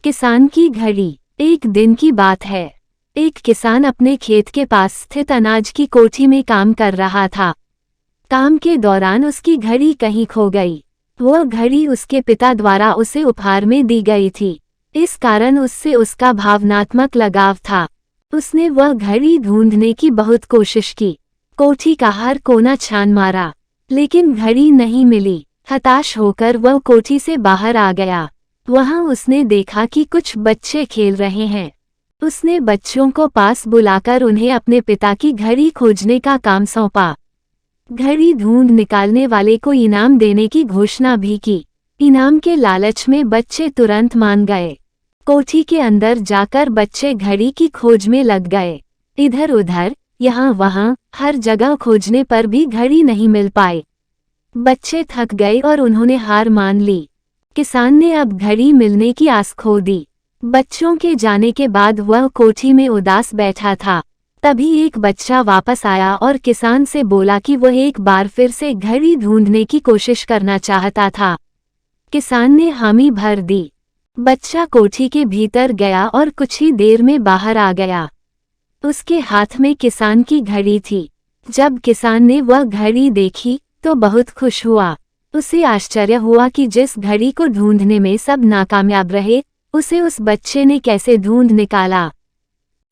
किसान की घड़ी। एक दिन की बात है। एक किसान अपने खेत के पास स्थित अनाज की कोठी में काम कर रहा था। काम के दौरान उसकी घड़ी कहीं खो गई। वह घड़ी उसके पिता द्वारा उसे उपहार में दी गई थी। इस कारण उससे उसका भावनात्मक लगाव था। उसने वह घड़ी ढूंढने की बहुत कोशिश की। कोठी का हर कोना छान मारा, लेकिन घड़ी नहीं मिली। हताश होकर वह कोठी से बाहर आ गया। वहां उसने देखा कि कुछ बच्चे खेल रहे हैं। उसने बच्चों को पास बुलाकर उन्हें अपने पिता की घड़ी खोजने का काम सौंपा। घड़ी ढूंढ निकालने वाले को इनाम देने की घोषणा भी की। इनाम के लालच में बच्चे तुरंत मान गए। कोठी के अंदर जाकर बच्चे घड़ी की खोज में लग गए। इधर उधर, यहाँ वहाँ, हर जगह खोजने पर भी घड़ी नहीं मिल पाई। बच्चे थक गए और उन्होंने हार मान ली। किसान ने अब घड़ी मिलने की आस खो दी। बच्चों के जाने के बाद वह कोठी में उदास बैठा था। तभी एक बच्चा वापस आया और किसान से बोला कि वह एक बार फिर से घड़ी ढूंढने की कोशिश करना चाहता था। किसान ने हामी भर दी। बच्चा कोठी के भीतर गया और कुछ ही देर में बाहर आ गया। उसके हाथ में किसान की घड़ी थी। जब किसान ने वह घड़ी देखी तो बहुत खुश हुआ। उसे आश्चर्य हुआ कि जिस घड़ी को ढूंढने में सब नाकामयाब रहे, उसे उस बच्चे ने कैसे ढूंढ निकाला।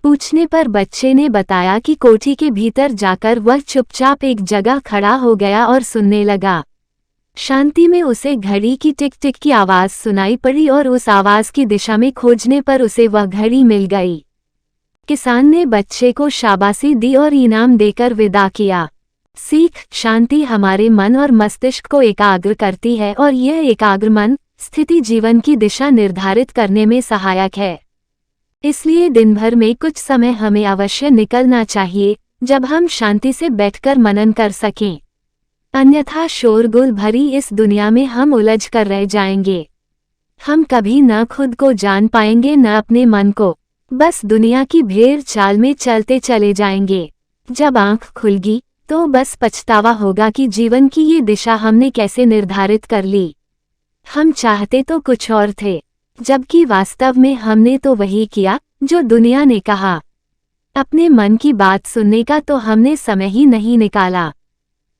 पूछने पर बच्चे ने बताया कि कोठी के भीतर जाकर वह चुपचाप एक जगह खड़ा हो गया और सुनने लगा। शांति में उसे घड़ी की टिक टिक की आवाज सुनाई पड़ी और उस आवाज की दिशा में खोजने पर उसे वह घड़ी मिल गई। किसान ने बच्चे को शाबाशी दी और इनाम देकर विदा किया। सीख: शांति हमारे मन और मस्तिष्क को एकाग्र करती है और यह एकाग्र मन स्थिति जीवन की दिशा निर्धारित करने में सहायक है। इसलिए दिन भर में कुछ समय हमें अवश्य निकलना चाहिए जब हम शांति से बैठकर मनन कर सकें। अन्यथा शोरगुल भरी इस दुनिया में हम उलझ कर रह जाएंगे। हम कभी न खुद को जान पाएंगे न अपने मन को। बस दुनिया की भेड़ चाल में चलते चले जाएंगे। जब आंख खुलगी तो बस पछतावा होगा कि जीवन की ये दिशा हमने कैसे निर्धारित कर ली। हम चाहते तो कुछ और थे, जबकि वास्तव में हमने तो वही किया जो दुनिया ने कहा। अपने मन की बात सुनने का तो हमने समय ही नहीं निकाला।